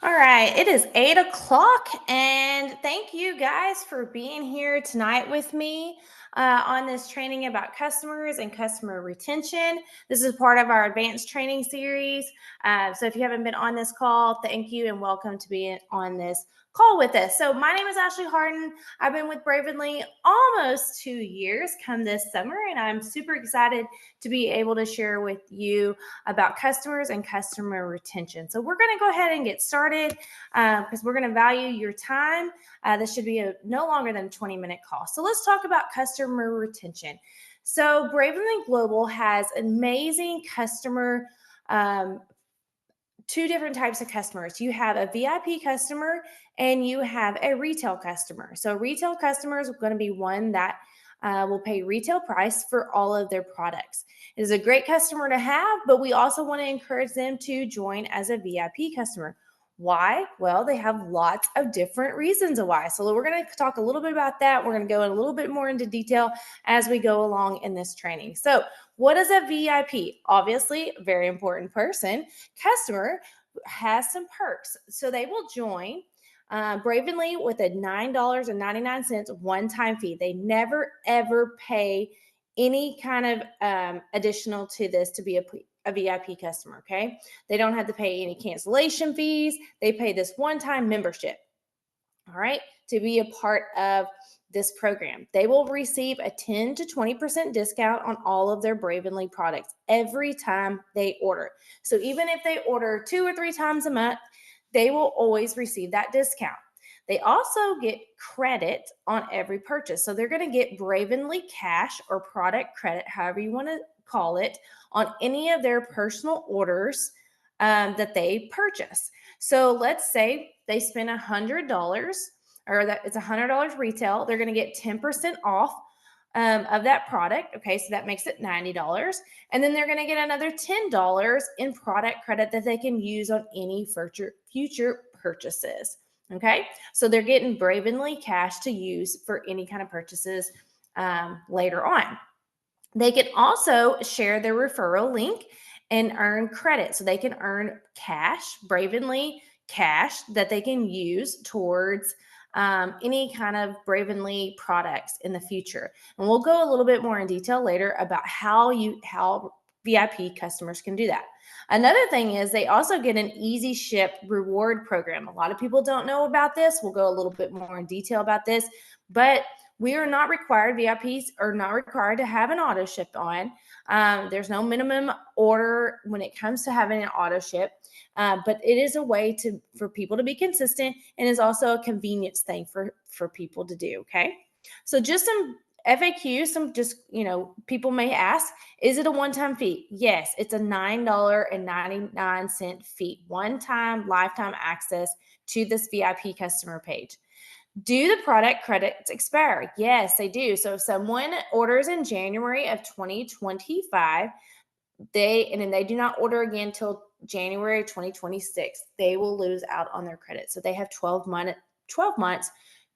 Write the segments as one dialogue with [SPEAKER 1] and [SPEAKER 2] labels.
[SPEAKER 1] All right, it is 8 o'clock, and thank you guys for being here tonight with me on this training about customers and customer retention. This is part of our advanced training series. So, if you haven't been on this call, thank you and welcome to be on this call with us. So, my name is Ashley Harden. I've been with Bravenly almost 2 years come this summer, and I'm super excited to be able to share with you about customers and customer retention. So we're going to go ahead and get started because we're going to value your time. This should be no longer than a 20-minute call. So let's talk about customer retention. So Bravenly Global has amazing customer two different types of customers. You have a VIP customer and you have a retail customer. So retail customers are going to be one that will pay retail price for all of their products. It is a great customer to have, but we also want to encourage them to join as a VIP customer. Why? Well, they have lots of different reasons of why. So we're going to talk a little bit about that. We're going to go in a little bit more into detail as we go along in this training. So what is a VIP? Obviously, a very important person. Customer has some perks. So they will join Bravenly with a $9.99 one-time fee. They never, ever pay any kind of additional to this to be a VIP customer, okay? They don't have to pay any cancellation fees. They pay this one-time membership, all right, to be a part of this program. They will receive a 10 to 20% discount on all of their Bravenly products every time they order. So even if they order 2 or 3 times a month, they will always receive that discount. They also get credit on every purchase. So they're going to get Bravenly cash or product credit, however you want to call it, on any of their personal orders that they purchase. So let's say they spend $100 or that it's $100 retail. They're going to get 10% off of that product. Okay, so that makes it $90. And then they're going to get another $10 in product credit that they can use on any future purchases. Okay, so they're getting Bravenly cash to use for any kind of purchases later on. They can also share their referral link and earn credit. So they can earn cash, Bravenly cash, that they can use towards any kind of Bravenly products in the future. And we'll go a little bit more in detail later about how VIP customers can do that. Another thing is they also get an easy ship reward program. A lot of people don't know about this. We'll go a little bit more in detail about this, but we are not required, VIPs are not required to have an auto ship on. There's no minimum order when it comes to having an auto ship, but it is a way for people to be consistent and is also a convenience thing for people to do, okay? So just some FAQs, people may ask, is it a one-time fee? Yes, it's a $9.99 fee, one-time lifetime access to this VIP customer page. Do the product credits expire? Yes, they do. So if someone orders in January of 2025, and then they do not order again until January 2026, they will lose out on their credit. So they have 12 months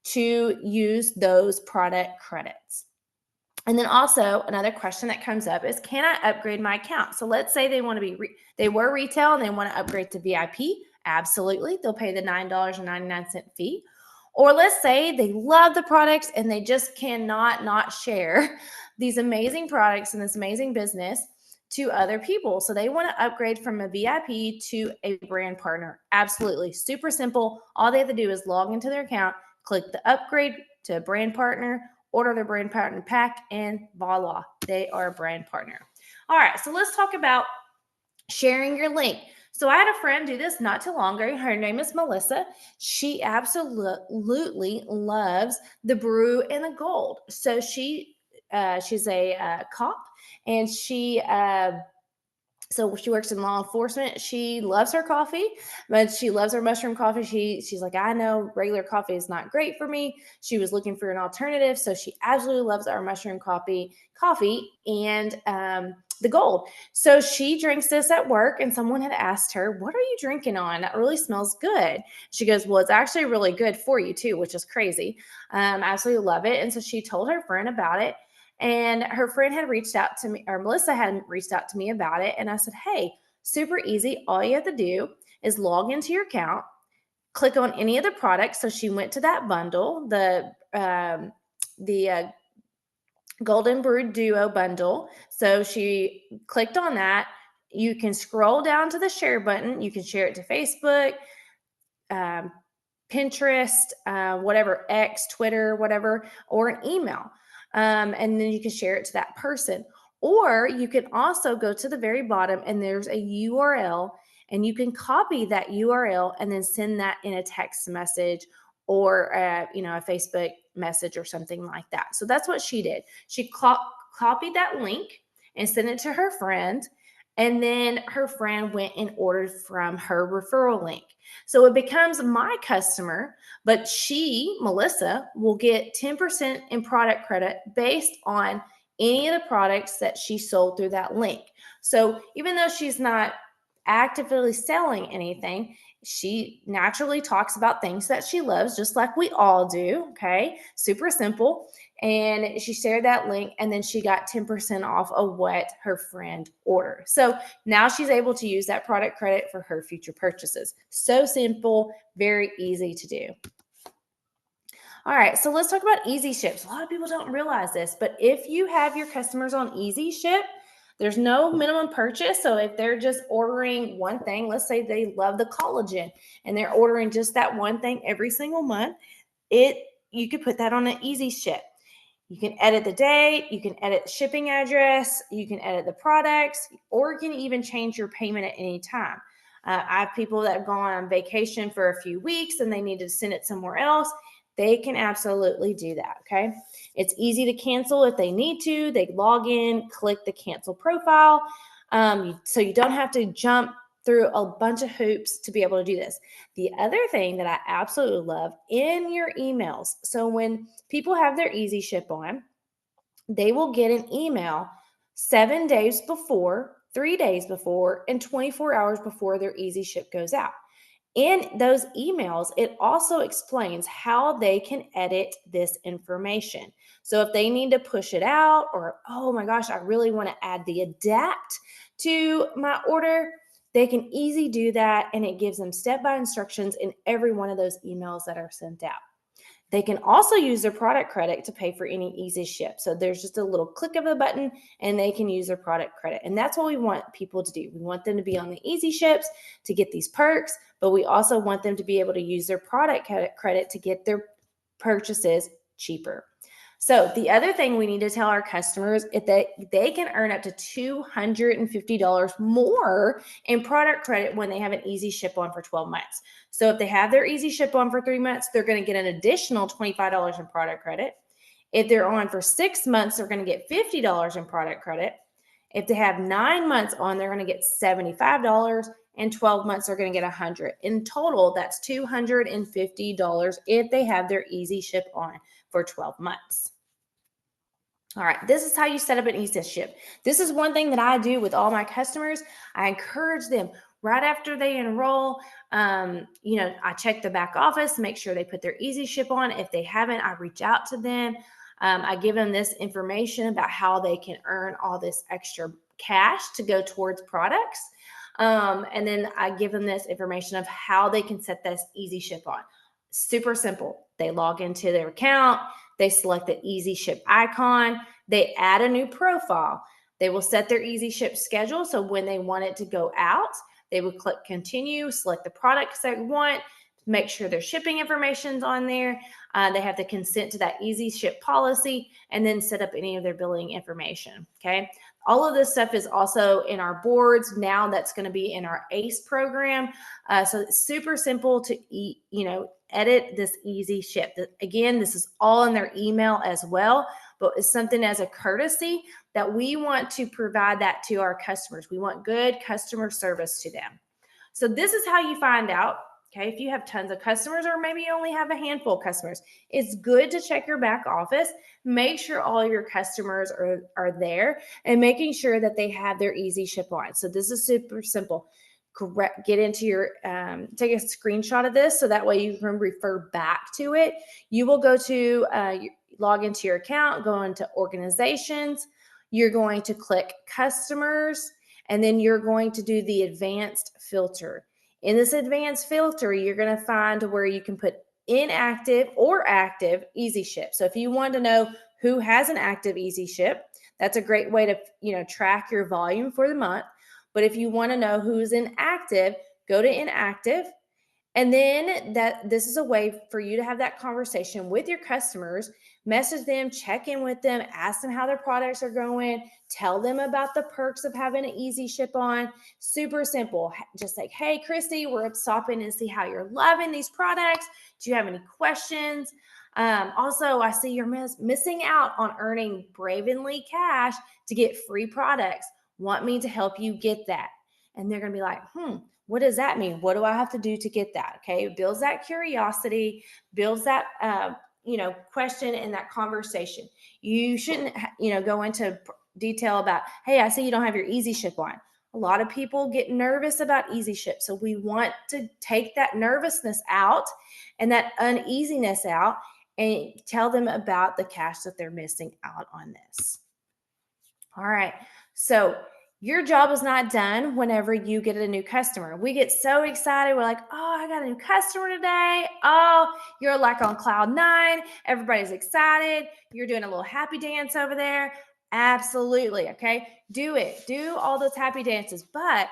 [SPEAKER 1] to use those product credits. And then also another question that comes up is, can I upgrade my account? So let's say they want to they were retail and they want to upgrade to VIP. Absolutely. They'll pay the $9.99 fee. Or let's say they love the products and they just cannot not share these amazing products and this amazing business to other people. So they want to upgrade from a VIP to a brand partner. Absolutely. Super simple. All they have to do is log into their account, click the upgrade to a brand partner, order their brand partner pack, and voila, they are a brand partner. All right, so let's talk about sharing your link. So I had a friend do this not too long ago. Her name is Melissa. She absolutely loves the Brew and the Gold. So she's a cop, and so she works in law enforcement. She loves her coffee, but she loves her mushroom coffee. She's like, I know regular coffee is not great for me. She was looking for an alternative. So she absolutely loves our mushroom coffee and the gold. So she drinks this at work, and someone had asked her, what are you drinking on? That really smells good. She goes, well, it's actually really good for you too, which is crazy. Absolutely love it. And so she told her friend about it. And her friend had reached out to me, or Melissa hadn't reached out to me about it. And I said, hey, super easy. All you have to do is log into your account, click on any of the products. So she went to that bundle, the Golden Brew Duo bundle. So she clicked on that. You can scroll down to the share button. You can share it to Facebook, um, Pinterest, whatever, X, Twitter, whatever, or an email. And then you can share it to that person. Or you can also go to the very bottom and there's a URL, and you can copy that URL and then send that in a text message or a Facebook message or something like that. So that's what she did. She copied that link and sent it to her friend. And then her friend went and ordered from her referral link. So it becomes my customer, but she, Melissa, will get 10% in product credit based on any of the products that she sold through that link. So even though she's not actively selling anything, she naturally talks about things that she loves, just like we all do. Okay. Super simple. And she shared that link, and then she got 10% off of what her friend ordered. So now she's able to use that product credit for her future purchases. So simple, very easy to do. All right, so let's talk about Easy Ships. A lot of people don't realize this, but if you have your customers on Easy Ship, there's no minimum purchase. So if they're just ordering one thing, let's say they love the collagen and they're ordering just that one thing every single month, you could put that on an Easy Ship. You can edit the date, you can edit the shipping address, you can edit the products, or you can even change your payment at any time. I have people that have gone on vacation for a few weeks and they need to send it somewhere else. They can absolutely do that, okay? It's easy to cancel if they need to. They log in, click the cancel profile. So you don't have to jump through a bunch of hoops to be able to do this. The other thing that I absolutely love in your emails. So when people have their Easy Ship on, they will get an email 7 days before, 3 days before, and 24 hours before their Easy Ship goes out. In those emails, it also explains how they can edit this information. So if they need to push it out, or, oh my gosh, I really want to add the adapt to my order, they can easily do that. And it gives them step-by instructions in every one of those emails that are sent out. They can also use their product credit to pay for any Easy Ship. So there's just a little click of a button and they can use their product credit. And that's what we want people to do. We want them to be on the Easy Ships to get these perks, but we also want them to be able to use their product credit to get their purchases cheaper. So the other thing we need to tell our customers is that they can earn up to $250 more in product credit when they have an Easy Ship on for 12 months. So if they have their Easy Ship on for 3 months, they're going to get an additional $25 in product credit. If they're on for 6 months, they're going to get $50 in product credit. If they have 9 months on, they're going to get $75. And 12 months, they're going to get $100. In total, that's $250 if they have their Easy Ship on for 12 months. All right, this is how you set up an Easy Ship. This is one thing that I do with all my customers. I encourage them right after they enroll. I check the back office, make sure they put their Easy Ship on. If they haven't, I reach out to them. I give them this information about how they can earn all this extra cash to go towards products. And then I give them this information of how they can set this Easy Ship on. Super simple. They log into their account. They select the Easy Ship icon. They add a new profile. They will set their Easy Ship schedule. So when they want it to go out, they would click continue, select the products they want, make sure their shipping information's on there. They have to consent to that Easy Ship policy and then set up any of their billing information. Okay. All of this stuff is also in our boards. Now that's going to be in our ACE program. So it's super simple to edit this Easy Ship. Again, this is all in their email as well, but it's something as a courtesy that we want to provide that to our customers. We want good customer service to them. So this is how you find out. Okay, if you have tons of customers or maybe you only have a handful of customers, it's good to check your back office, make sure all your customers are there, and making sure that they have their Easy Ship on. So this is super simple. Get into your, take a screenshot of this so that way you can refer back to it. You will go to, log into your account, go into organizations. You're going to click customers, and then you're going to do the advanced filter. In this advanced filter, you're going to find where you can put inactive or active easy ship. So if you want to know who has an active easy ship, that's a great way to, track your volume for the month. But if you want to know who's inactive, go to inactive. And then this is a way for you to have that conversation with your customers, message them, check in with them, ask them how their products are going, tell them about the perks of having an easy ship on. Super simple. Just like, hey, Christy, we're stopping and see how you're loving these products. Do you have any questions? Also, I see you're missing out on earning Bravenly cash to get free products. Want me to help you get that? And they're going to be like, what does that mean? What do I have to do to get that? Okay. It builds that curiosity, builds that, question in that conversation. You shouldn't, go into detail about, hey, I see you don't have your easy ship on. A lot of people get nervous about easy ship. So we want to take that nervousness out and that uneasiness out and tell them about the cash that they're missing out on this. All right. So your job is not done whenever you get a new customer. We get so excited. We're like, oh, I got a new customer today. Oh, you're like on cloud 9. Everybody's excited. You're doing a little happy dance over there. Absolutely. Okay. Do it. Do all those happy dances. But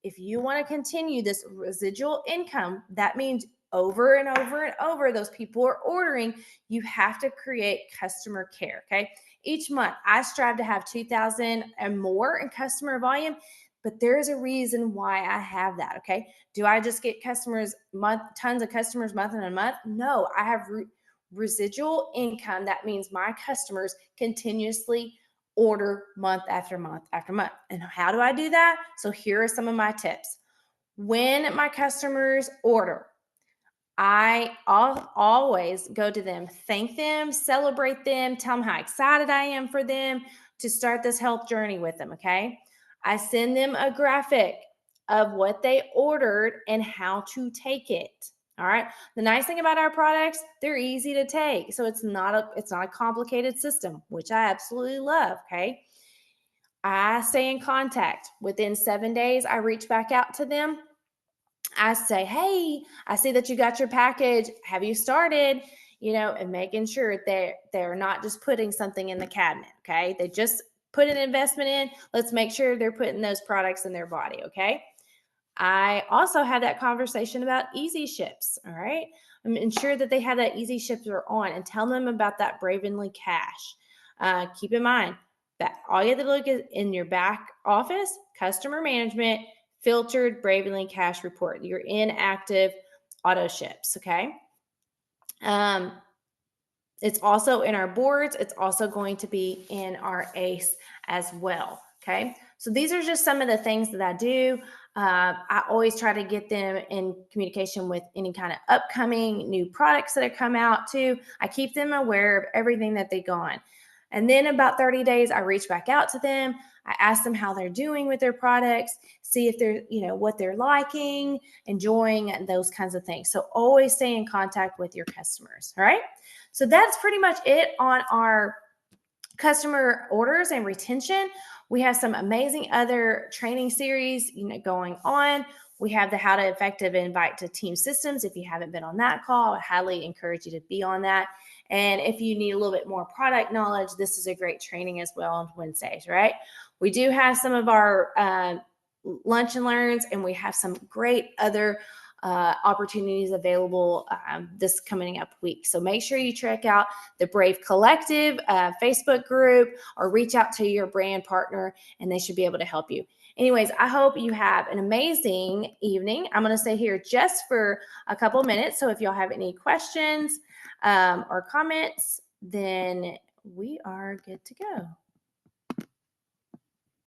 [SPEAKER 1] if you want to continue this residual income, that means over and over and over, those people are ordering. You have to create customer care. Okay. Each month, I strive to have 2,000 and more in customer volume, but there is a reason why I have that. Okay. Do I just get tons of customers month and a month? No, I have residual income. That means my customers continuously order month after month after month. And how do I do that? So here are some of my tips. When my customers order, I always go to them, thank them, celebrate them, tell them how excited I am for them to start this health journey with them. Okay. I send them a graphic of what they ordered and how to take it. All right. The nice thing about our products, they're easy to take. So it's not a complicated system, which I absolutely love. Okay. I stay in contact. Within 7 days, I reach back out to them. I say, hey, I see that you got your package. Have you started? And making sure that they're not just putting something in the cabinet. Okay. They just put an investment in. Let's make sure they're putting those products in their body. Okay. I also have that conversation about easy ships. All right. Ensure that they have that easy ships are on and tell them about that Bravenly cash. Keep in mind that all you have to look at in your back office, customer management, filtered Bravenly cash report, your inactive auto ships. Okay. It's also in our boards. It's also going to be in our ACE as well. Okay. So these are just some of the things that I do. I always try to get them in communication with any kind of upcoming new products that have come out too. I keep them aware of everything that they go on. And then about 30 days, I reach back out to them. I ask them how they're doing with their products, see if they're, what they're liking, enjoying, those kinds of things. So always stay in contact with your customers. All right. So that's pretty much it on our customer orders and retention. We have some amazing other training series, going on. We have the How to Effective Invite to Team Systems. If you haven't been on that call, I highly encourage you to be on that. And if you need a little bit more product knowledge, this is a great training as well on Wednesdays, right? We do have some of our lunch and learns, and we have some great other opportunities available this coming up week. So make sure you check out the Brave Collective Facebook group or reach out to your brand partner and they should be able to help you. Anyways, I hope you have an amazing evening. I'm going to stay here just for a couple minutes. So if y'all have any questions or comments, then we are good to go.